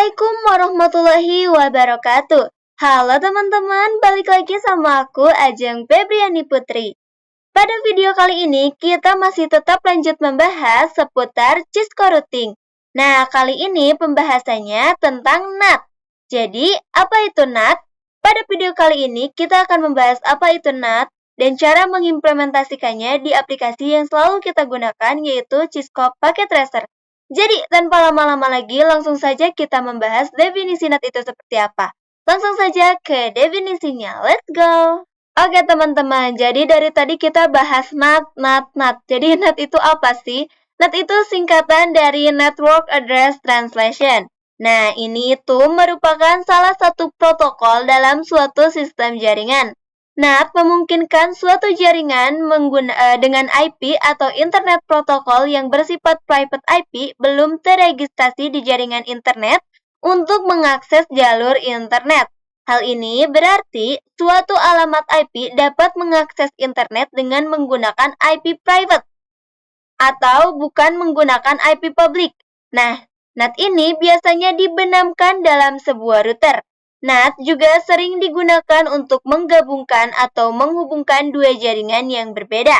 Assalamualaikum warahmatullahi wabarakatuh. Halo teman-teman, balik lagi sama aku Ajeng Febriani Putri. Pada video kali ini kita masih tetap lanjut membahas seputar Cisco routing. Nah, kali ini pembahasannya tentang NAT. Jadi, apa itu NAT? Pada video kali ini kita akan membahas apa itu NAT dan cara mengimplementasikannya di aplikasi yang selalu kita gunakan yaitu Cisco Packet Tracer. Jadi, tanpa lama-lama lagi, langsung saja kita membahas definisi NAT itu seperti apa. Langsung saja ke definisinya, let's go! Oke teman-teman, jadi dari tadi kita bahas NAT. Jadi NAT itu apa sih? NAT itu singkatan dari Network Address Translation. Nah, ini itu merupakan salah satu protokol dalam suatu sistem jaringan. NAT memungkinkan suatu jaringan dengan IP atau Internet Protokol yang bersifat private IP belum terregistrasi di jaringan internet untuk mengakses jalur internet. Hal ini berarti suatu alamat IP dapat mengakses internet dengan menggunakan IP private atau bukan menggunakan IP public. Nah, NAT ini biasanya dibenamkan dalam sebuah router. NAT juga sering digunakan untuk menggabungkan atau menghubungkan dua jaringan yang berbeda.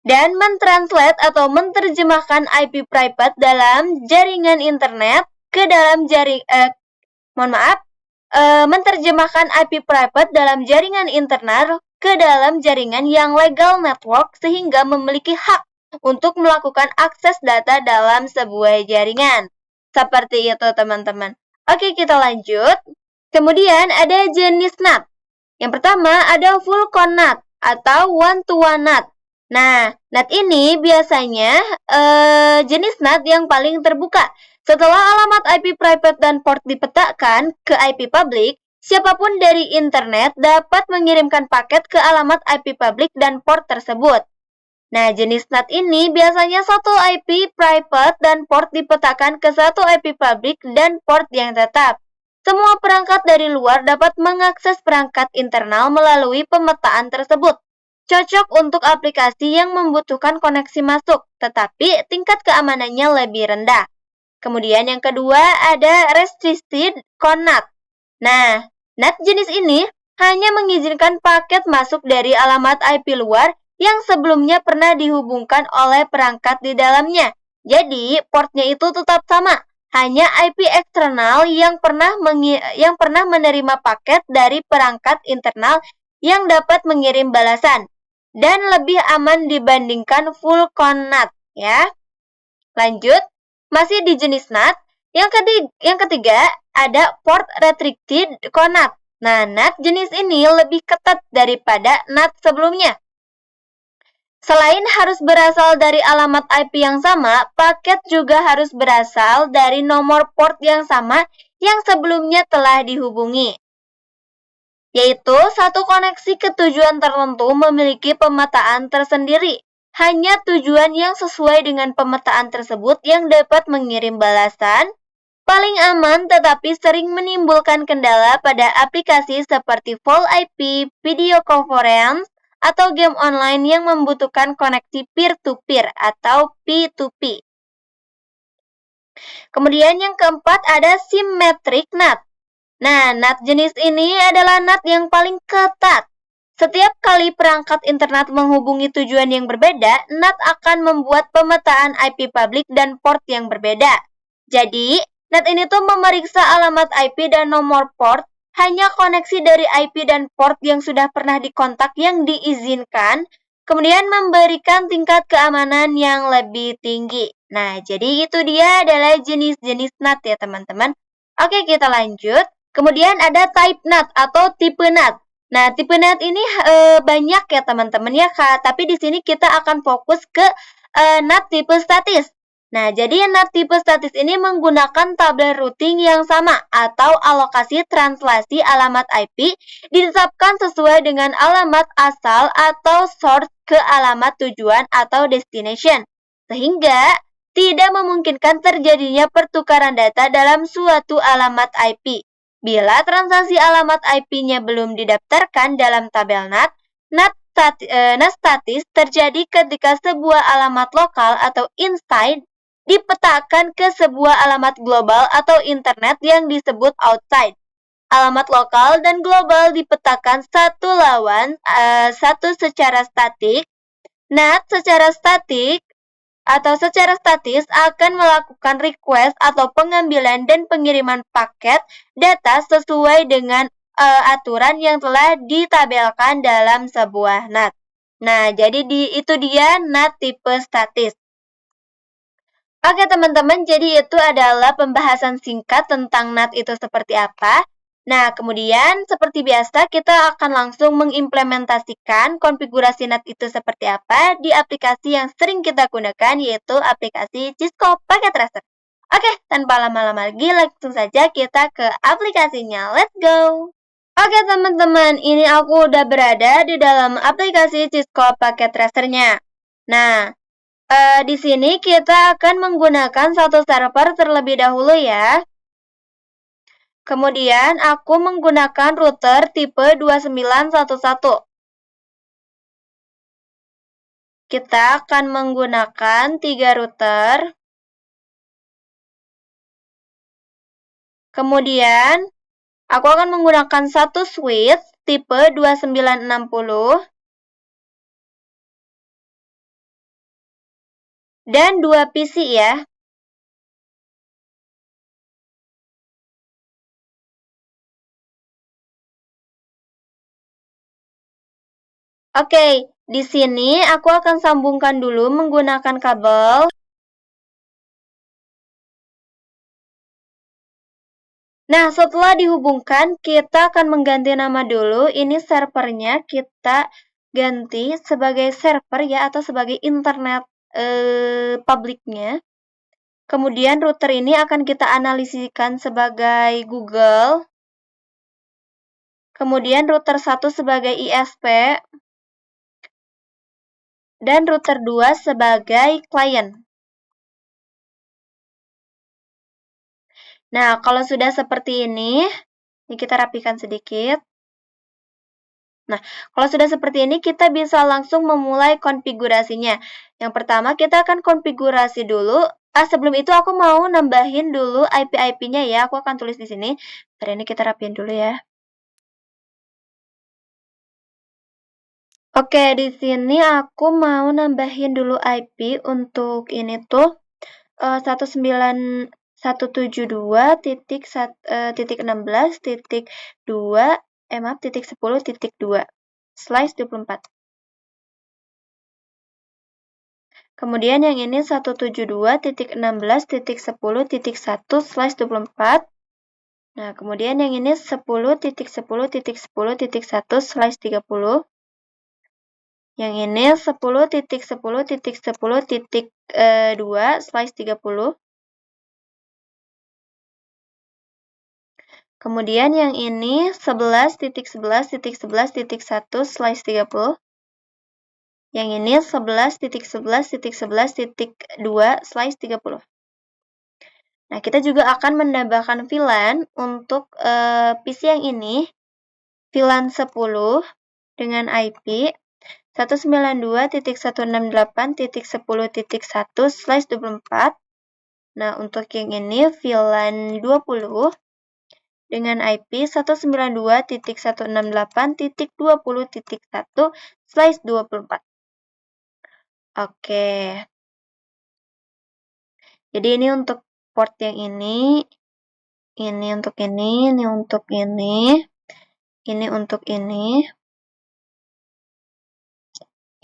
Dan mentranslate atau menerjemahkan IP private dalam jaringan internet ke dalam menerjemahkan IP private dalam jaringan internal ke dalam jaringan yang legal network sehingga memiliki hak untuk melakukan akses data dalam sebuah jaringan. Seperti itu teman-teman. Oke, kita lanjut. Kemudian ada jenis NAT. Yang pertama ada full con NAT atau one-to-one NAT. Nah, NAT ini biasanya jenis NAT yang paling terbuka. Setelah alamat IP private dan port dipetakan ke IP public, siapapun dari internet dapat mengirimkan paket ke alamat IP public dan port tersebut. Nah, jenis NAT ini biasanya satu IP private dan port dipetakan ke satu IP public dan port yang tetap. Semua perangkat dari luar dapat mengakses perangkat internal melalui pemetaan tersebut. Cocok untuk aplikasi yang membutuhkan koneksi masuk, tetapi tingkat keamanannya lebih rendah. Kemudian yang kedua ada restricted con NAT. Nah, NAT jenis ini hanya mengizinkan paket masuk dari alamat IP luar yang sebelumnya pernah dihubungkan oleh perangkat di dalamnya. Jadi, portnya itu tetap sama, hanya IP eksternal yang pernah menerima paket dari perangkat internal yang dapat mengirim balasan dan lebih aman dibandingkan full con NAT ya. Lanjut, masih di jenis NAT. Yang ketiga ada port restricted con NAT. Nah, NAT jenis ini lebih ketat daripada NAT sebelumnya. Selain harus berasal dari alamat IP yang sama, paket juga harus berasal dari nomor port yang sama yang sebelumnya telah dihubungi. Yaitu satu koneksi ke tujuan tertentu memiliki pemetaan tersendiri. Hanya tujuan yang sesuai dengan pemetaan tersebut yang dapat mengirim balasan. Paling aman tetapi sering menimbulkan kendala pada aplikasi seperti Vol IP, video conference, atau game online yang membutuhkan koneksi peer-to-peer atau P2P. Kemudian yang keempat ada symmetric NAT. Nah, NAT jenis ini adalah NAT yang paling ketat. Setiap kali perangkat internet menghubungi tujuan yang berbeda, NAT akan membuat pemetaan IP public dan port yang berbeda. Jadi, NAT ini tuh memeriksa alamat IP dan nomor port hanya koneksi dari IP dan port yang sudah pernah dikontak yang diizinkan, kemudian memberikan tingkat keamanan yang lebih tinggi. Nah, jadi itu dia adalah jenis-jenis NAT ya teman-teman. Oke, kita lanjut. Kemudian ada type NAT atau tipe NAT. Nah, tipe NAT ini banyak ya teman-teman ya, tapi di sini kita akan fokus ke NAT tipe statis. Nah, jadi NAT tipe statis ini menggunakan tabel routing yang sama atau alokasi translasi alamat IP ditetapkan sesuai dengan alamat asal atau source ke alamat tujuan atau destination, sehingga tidak memungkinkan terjadinya pertukaran data dalam suatu alamat IP. Bila transaksi alamat IP-nya belum didaftarkan dalam tabel NAT, NAT statis terjadi ketika sebuah alamat lokal atau inside dipetakan ke sebuah alamat global atau internet yang disebut outside. Alamat lokal dan global dipetakan satu lawan satu secara statik. NAT secara statik atau secara statis akan melakukan request atau pengambilan dan pengiriman paket data sesuai dengan aturan yang telah ditabelkan dalam sebuah NAT. Nah, jadi itu dia NAT tipe statis. Oke teman-teman, jadi itu adalah pembahasan singkat tentang NAT itu seperti apa. Nah, kemudian seperti biasa kita akan langsung mengimplementasikan konfigurasi NAT itu seperti apa di aplikasi yang sering kita gunakan, yaitu aplikasi Cisco Packet Tracer. Oke, tanpa lama-lama lagi, langsung saja kita ke aplikasinya. Let's go! Oke teman-teman, ini aku udah berada di dalam aplikasi Cisco Packet Tracer-nya. Nah, di sini kita akan menggunakan satu server terlebih dahulu ya. Kemudian aku menggunakan router tipe 2911. Kita akan menggunakan 3 router. Kemudian aku akan menggunakan satu switch tipe 2960. Dan 2 PC ya. Oke, di sini aku akan sambungkan dulu menggunakan kabel. Nah, setelah dihubungkan, kita akan mengganti nama dulu. Ini servernya kita ganti sebagai server ya, atau sebagai internet publiknya. Kemudian router ini akan kita analisikan sebagai Google. Kemudian router 1 sebagai ISP. Dan router 2 sebagai client. Nah, kalau sudah seperti ini kita rapikan sedikit. Nah, kalau sudah seperti ini, kita bisa langsung memulai konfigurasinya. Yang pertama, kita akan konfigurasi dulu. Sebelum itu aku mau nambahin dulu IP-IP-nya ya. Aku akan tulis di sini. Bentar, ini kita rapiin dulu ya. Oke, di sini aku mau nambahin dulu IP untuk ini tuh 192.172.2/10.2/24. Kemudian yang ini 172.16.10.1/24. Nah, kemudian yang ini 10.10.10.1/30. Yang ini 10.10.10.2/30. Kemudian yang ini 11.11.11.1/30. Yang ini 11.11.11.2/30. Nah, kita juga akan menambahkan VLAN untuk PC yang ini. VLAN 10 dengan IP 192.168.10.1/24. Nah, untuk yang ini VLAN 20 dengan IP 192.168.20.1/24. Oke. Jadi ini untuk port yang ini untuk ini untuk ini untuk ini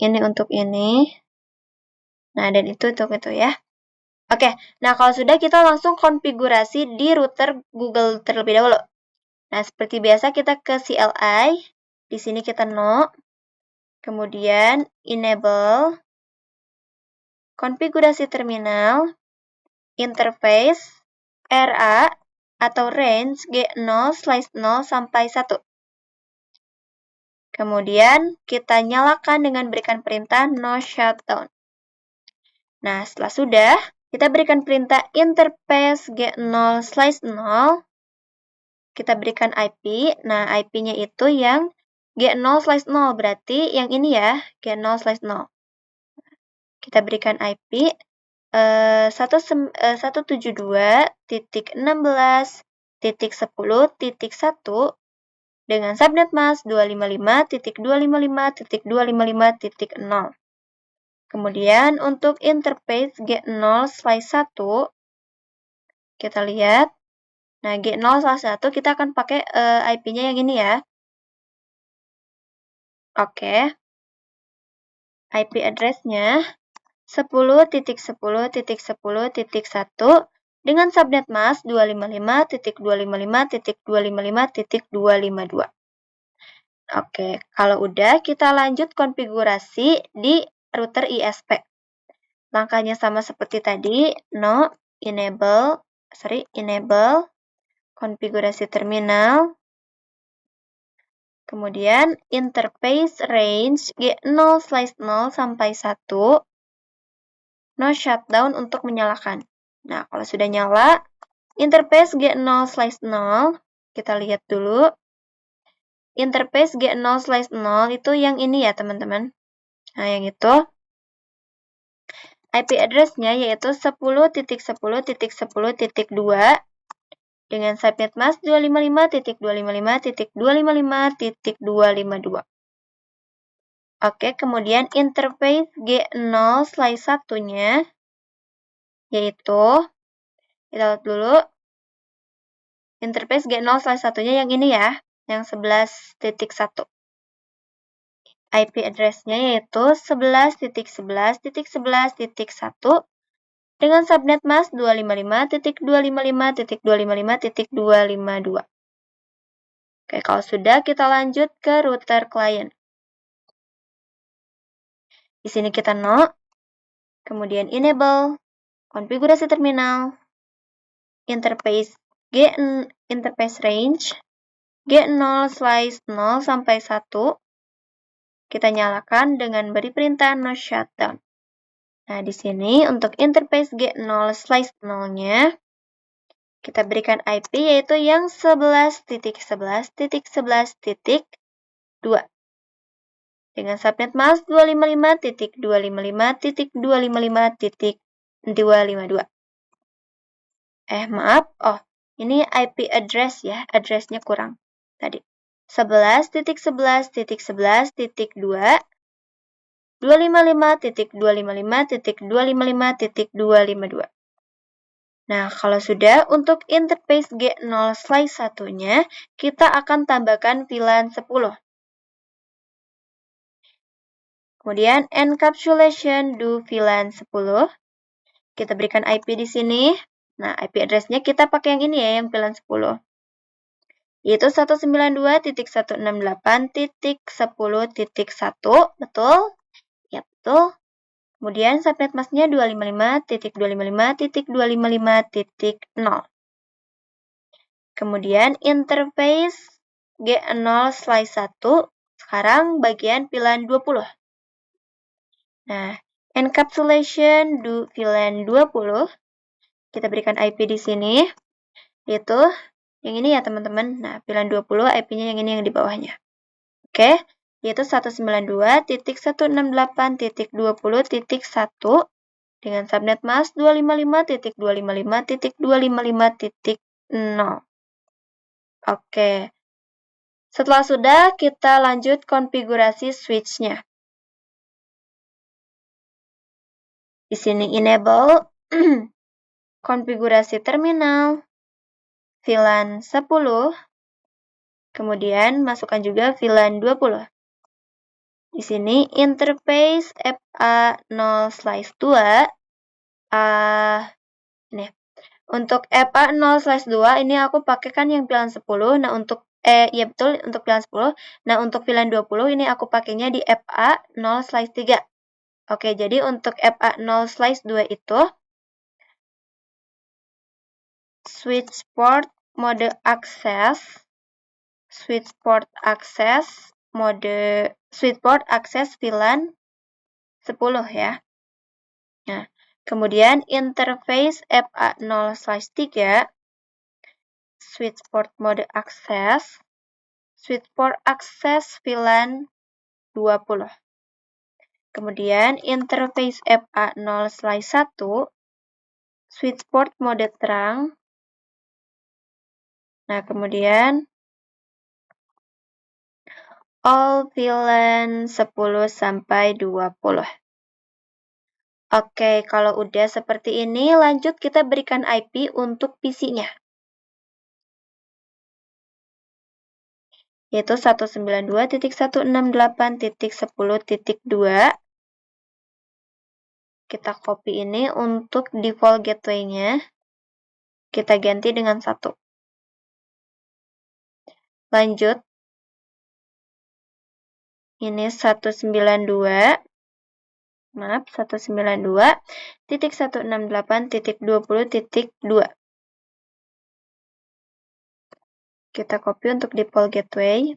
untuk ini. Nah, dan itu untuk itu ya. Oke, nah kalau sudah kita langsung konfigurasi di router Google terlebih dahulu. Nah, seperti biasa kita ke CLI. Di sini kita no. Kemudian enable konfigurasi terminal, interface, RA atau range G0/0 sampai 1. Kemudian kita nyalakan dengan berikan perintah no shutdown. Nah, setelah sudah, kita berikan perintah interface G0/0. Kita berikan IP. Nah, IP-nya itu yang G0/0, berarti yang ini ya, G0/0. Kita berikan IP. 172.16.10.1 dengan subnet mask 255.255.255.0. Kemudian untuk interface G0/1 kita lihat. Nah, G0/1 kita akan pakai IP-nya yang ini ya. Oke. IP address-nya 10.10.10.1 dengan subnet mask 255.255.255.252. Oke, kalau udah kita lanjut konfigurasi di router ISP. Langkahnya sama seperti tadi, enable konfigurasi terminal. Kemudian interface range G0/0 sampai 1. No shutdown untuk menyalakan. Nah, kalau sudah nyala, interface G0/0, kita lihat dulu. Interface G0/0 itu yang ini ya, teman-teman. Nah, yang itu. IP address-nya yaitu 10.10.10.2 dengan subnet mask 255.255.255.252. Oke, kemudian interface G0/1-nya yaitu, kita lihat dulu, interface G0/1-nya yang ini ya, yang 11.1. IP address-nya yaitu 11.11.11.1 dengan subnet mask 255.255.255.252. Oke, kalau sudah kita lanjut ke router client. Di sini kita kemudian enable, konfigurasi terminal, interface range G0/0 sampai 1. Kita nyalakan dengan beri perintah no shutdown. Nah, di sini untuk interface G0/0-nya kita berikan IP yaitu yang 11.11.11.2 dengan subnet mask 255.255.255.252. Maaf. Ini IP address ya, address-nya kurang tadi. 11.11.11.2 255.255.255.252. Nah, kalau sudah, untuk interface G0/1-nya, kita akan tambahkan VLAN 10. Kemudian, encapsulation do VLAN 10. Kita berikan IP di sini. Nah, IP address-nya kita pakai yang ini ya, yang VLAN 10. Yaitu 192.168.10.1. Betul? Ya, betul. Kemudian subnet mask-nya 255.255.255.0. Kemudian interface G0/1 sekarang bagian VLAN 20. Nah, encapsulation do VLAN 20. Kita berikan IP di sini, yaitu yang ini ya teman-teman. Nah, VLAN 20 IP-nya yang ini yang di bawahnya. Oke, yaitu 192.168.20.1 dengan subnet mask 255.255.255.0. Oke. Setelah sudah, kita lanjut konfigurasi switch-nya. Di sini enable konfigurasi terminal, VLAN 10, kemudian masukkan juga VLAN 20. Di sini interface FA0/2, ini. Untuk FA0/2 ini aku pakai kan yang VLAN 10. Nah, untuk ya betul untuk VLAN 10. Nah, untuk VLAN 20 ini aku pakainya di FA0/3. Oke, jadi untuk FA0/2 itu switch port access VLAN 10 ya. Nah, kemudian interface FA0/3 switch port access VLAN 20. Kemudian interface FA0/1 switchboard mode terang. Nah, kemudian all VLAN 10 sampai 20. Oke, kalau udah seperti ini, lanjut kita berikan IP untuk PC-nya. Yaitu 192.168.10.2. Kita copy ini untuk default gateway-nya. Kita ganti dengan 1. Lanjut. Ini 192.168.20.2. Kita copy untuk default gateway.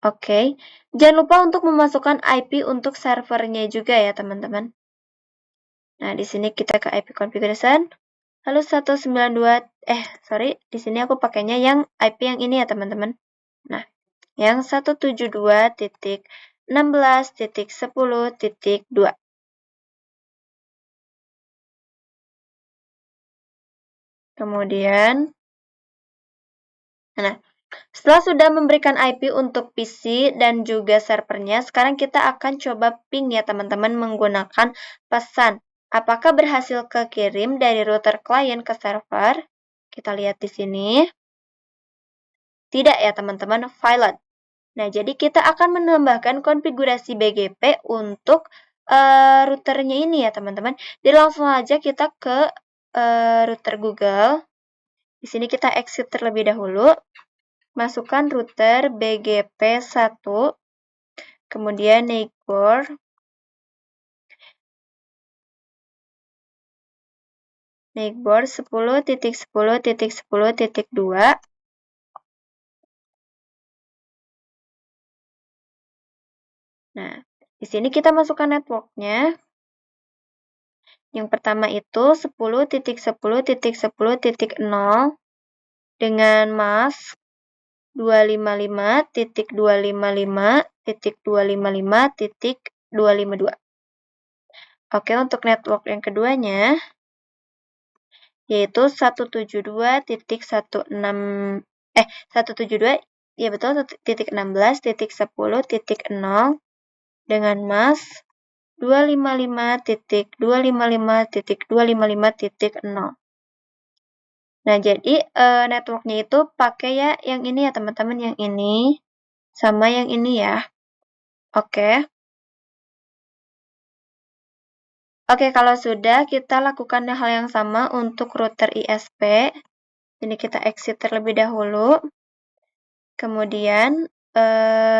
Oke. Jangan lupa untuk memasukkan IP untuk servernya juga ya, teman-teman. Nah, di sini kita ke IP configuration. Lalu 192, di sini aku pakainya yang IP yang ini ya, teman-teman. Nah, yang 172.16.10.2. Kemudian, nah, setelah sudah memberikan IP untuk PC dan juga servernya, sekarang kita akan coba ping ya, teman-teman, menggunakan pesan. Apakah berhasil kekirim dari router klien ke server? Kita lihat di sini. Tidak ya, teman-teman, failed. Nah, jadi kita akan menambahkan konfigurasi BGP untuk routernya ini ya, teman-teman. Jadi langsung aja kita ke router Google. Di sini kita exit terlebih dahulu. Masukkan router BGP1, kemudian neighbor, neighbor 10.10.10.2. Nah, di sini kita masukkan networknya. Yang pertama itu 10.10.10.0 dengan mask 255.255.255.252. Oke, untuk network yang keduanya yaitu 172.16 ya betul 172.16.10.0 dengan mask 255.255.255.0. Nah, jadi networknya itu pakai ya yang ini ya, teman-teman, yang ini sama yang ini ya. Oke. Oke, kalau sudah, kita lakukan hal yang sama untuk router ISP. Ini kita exit terlebih dahulu. Kemudian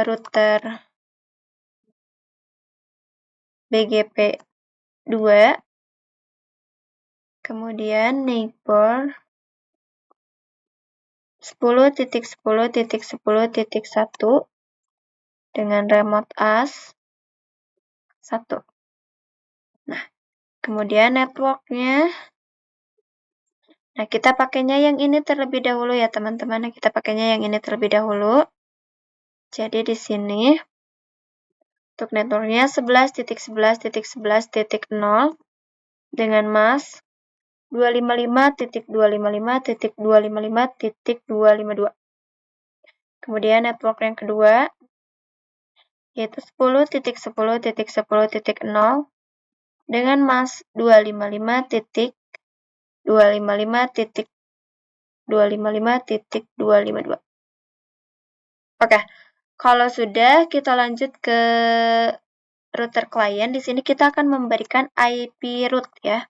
router BGP 2. Kemudian neighbor 10.10.10.1 dengan remote AS 1. Nah, kemudian networknya. Nah, kita pakainya yang ini terlebih dahulu ya, teman-teman. Kita pakainya yang ini terlebih dahulu. Jadi di sini untuk networknya 11.11.11.0 dengan mask 255.255.255.252. Kemudian network yang kedua yaitu 10.10.10.0 dengan mask 255.255.252. Oke, kalau sudah kita lanjut ke router klien. Di sini kita akan memberikan IP root ya.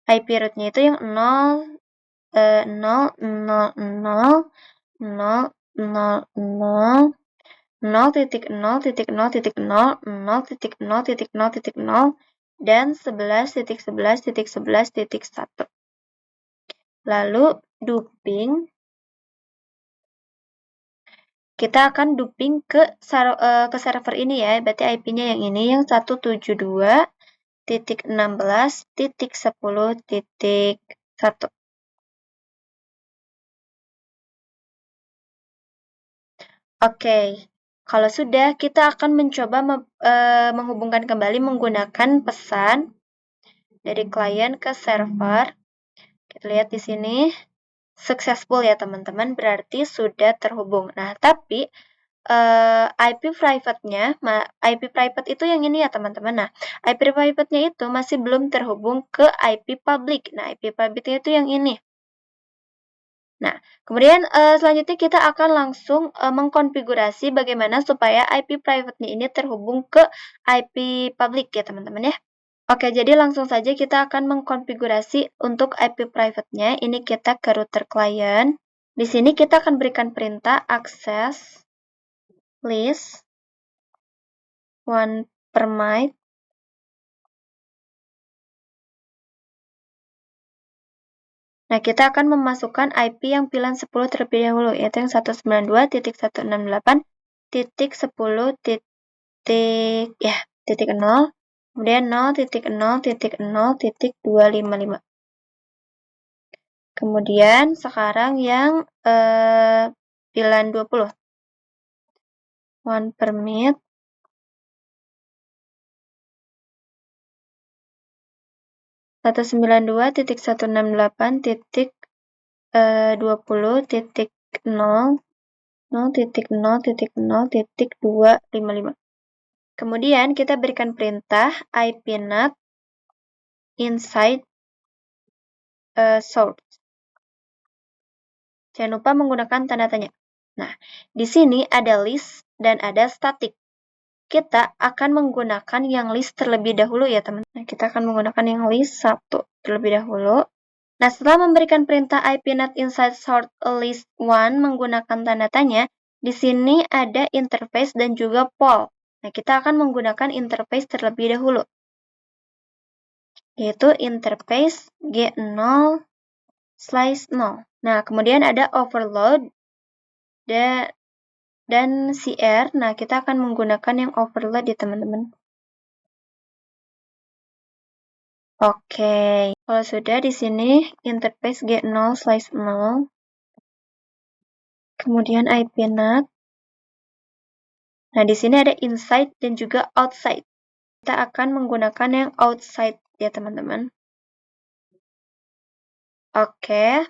IP root-nya itu yang 0.0.0.0.0.0.0.0 dan 11.11.11.1. Lalu duping. Kita akan duping ke server ini ya, berarti IP-nya yang ini, yang 172.16.10.1. Oke, kalau sudah, kita akan mencoba menghubungkan kembali menggunakan pesan dari klien ke server. Kita lihat di sini successful ya teman-teman, berarti sudah terhubung. Nah, tapi IP private itu yang ini ya teman-teman. Nah, IP private-nya itu masih belum terhubung ke IP public. Nah, IP public-nya itu yang ini. Nah, kemudian selanjutnya kita akan langsung mengkonfigurasi bagaimana supaya IP private-nya ini terhubung ke IP public ya teman-teman ya. Oke, jadi langsung saja kita akan mengkonfigurasi untuk IP private-nya. Ini kita ke router client. Di sini kita akan berikan perintah access list one permit. Nah, kita akan memasukkan IP yang pilihan 10 terlebih dahulu, yaitu yang 192.168.10, kemudian 0.0.0.255. Kemudian sekarang yang pilihan 20. One permit. Satu 192.168.20.0.0.0.255. Kemudian kita berikan perintah ipnat inside source. Jangan lupa menggunakan tanda tanya. Nah, di sini ada list dan ada static. Kita akan menggunakan yang list terlebih dahulu ya teman-teman. Nah, kita akan menggunakan yang list 1 terlebih dahulu. Nah, setelah memberikan perintah ipnat inside sort list 1 menggunakan tanda tanya, di sini ada interface dan juga poll. Nah, kita akan menggunakan interface terlebih dahulu, yaitu interface G0/0. Nah, kemudian ada overload dan CR. Nah, kita akan menggunakan yang overload ya teman-teman. Oke, kalau sudah di sini interface G0/0, kemudian ipnat. Nah, di sini ada inside dan juga outside. Kita akan menggunakan yang outside ya teman-teman. Oke,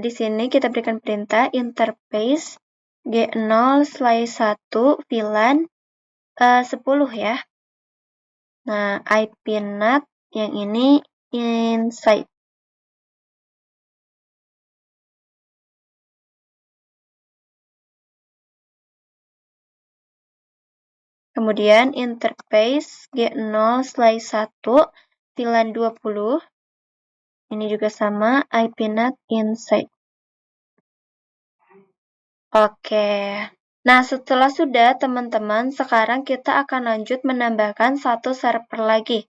di sini kita berikan perintah interface G0/1 VLAN 10 ya. Nah, ipnat yang ini inside. Kemudian interface G0/1 VLAN 20. Ini juga sama, ipnat inside. Oke. Nah, setelah sudah teman-teman, sekarang kita akan lanjut menambahkan satu server lagi.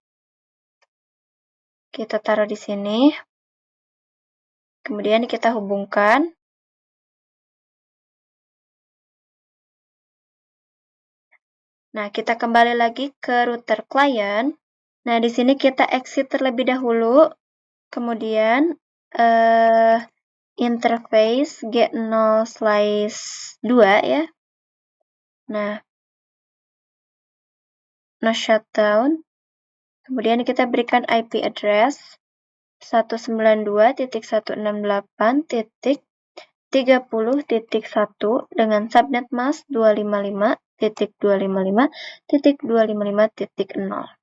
Kita taruh di sini. Kemudian kita hubungkan. Nah, kita kembali lagi ke router client. Nah, di sini kita exit terlebih dahulu. Kemudian interface G0/2 ya. Nah, no shutdown. Kemudian kita berikan IP address 192.168.30.1 dengan subnet mask 255.255.255.0.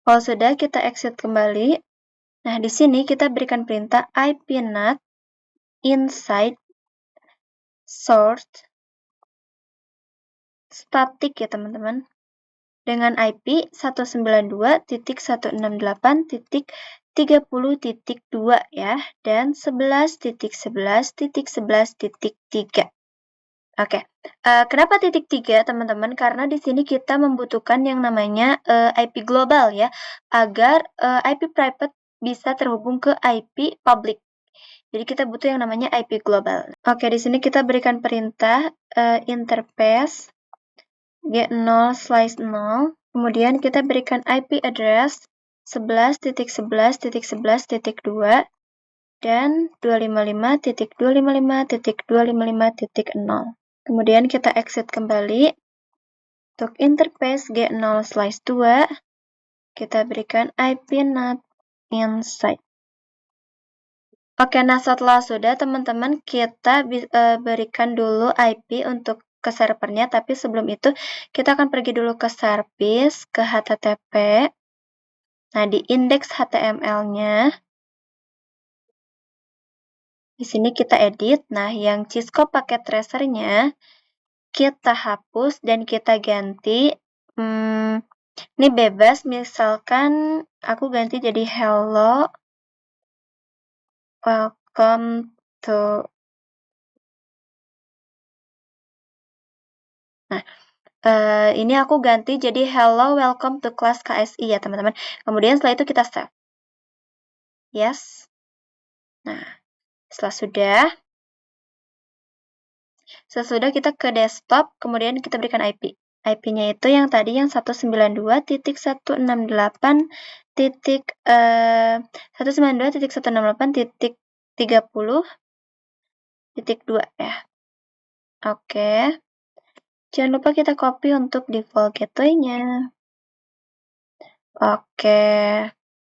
Kalau sudah, kita exit kembali. Nah, di sini kita berikan perintah ipnat inside source static ya teman-teman. Dengan IP 192.168.30.2 ya, dan 11.11.11.3. Oke, kenapa titik 3 teman-teman? Karena di sini kita membutuhkan yang namanya IP global ya, agar IP private bisa terhubung ke IP public. Jadi kita butuh yang namanya IP global. Oke, di sini kita berikan perintah interface G0/0. Kemudian kita berikan IP address 11.11.11.2 dan 255.255.255.0. Kemudian kita exit kembali. Untuk interface G0/2, kita berikan ipnat inside. Oke, nah setelah sudah teman-teman kita berikan dulu IP untuk ke servernya, tapi sebelum itu kita akan pergi dulu ke service, ke HTTP. Nah, di indeks HTML-nya, di sini kita edit. Nah, yang Cisco paket tracer-nya kita hapus dan kita ganti. Ini bebas, misalkan aku ganti jadi hello, welcome to. Nah, ini aku ganti jadi hello, welcome to class KSI ya teman-teman. Kemudian setelah itu kita save. Yes. Nah, setelah sudah kita ke desktop, kemudian kita berikan IP. IP-nya itu yang tadi yang 192.168.168.30.2 ya. Oke. Jangan lupa kita copy untuk default gateway-nya. Oke.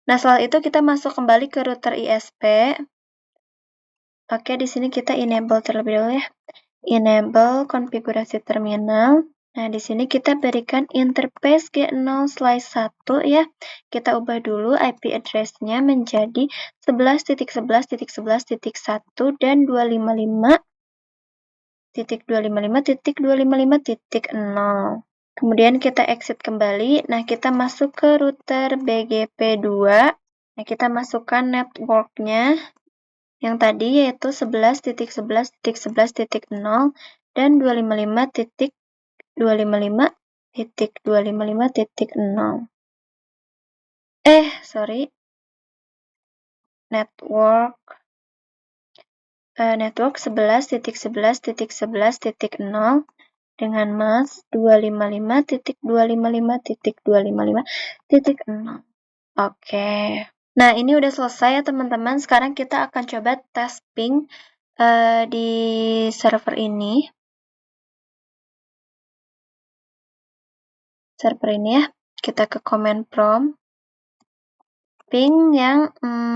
Nah, setelah itu kita masuk kembali ke router ISP. Oke, di sini kita enable terlebih dahulu ya. Enable konfigurasi terminal. Nah, di sini kita berikan interface G0/1 ya. Kita ubah dulu IP address-nya menjadi 11.11.11.1 dan 255.255.255.0. Kemudian kita exit kembali. Nah, kita masuk ke router BGP2. Nah, kita masukkan network-nya yang tadi yaitu 11.11.11.0 dan 255.255.255.0. Network 11.11.11.0 dengan mask 255.255.255.0. Oke. Nah, ini udah selesai ya teman-teman. Sekarang kita akan coba tes ping di server ini. Server ini ya. Kita ke command prompt. Ping yang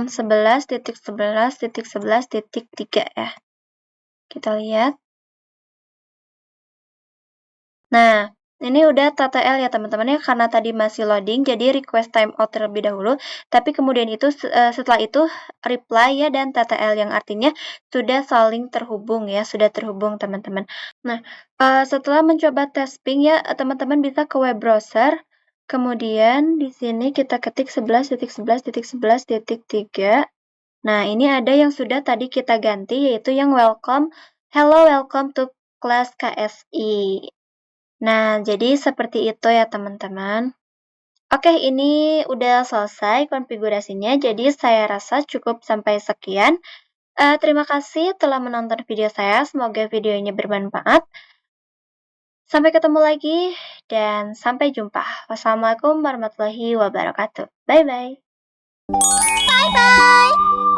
11.11.11.3 ya. Kita lihat. Nah, ini udah TTL ya teman-teman ya, karena tadi masih loading, jadi request timeout terlebih dahulu. Tapi kemudian itu setelah itu reply ya dan TTL yang artinya sudah saling terhubung ya, sudah terhubung teman-teman. Nah, setelah mencoba tes ping ya, teman-teman bisa ke web browser. Kemudian di sini kita ketik 11.11.11.3. Nah, ini ada yang sudah tadi kita ganti, yaitu yang hello welcome to class KSI. Nah, jadi seperti itu ya teman-teman. Oke, ini udah selesai konfigurasinya, jadi saya rasa cukup sampai sekian. Terima kasih telah menonton video saya, semoga videonya bermanfaat. Sampai ketemu lagi, dan sampai jumpa. Wassalamualaikum warahmatullahi wabarakatuh. Bye-bye. Bye-bye.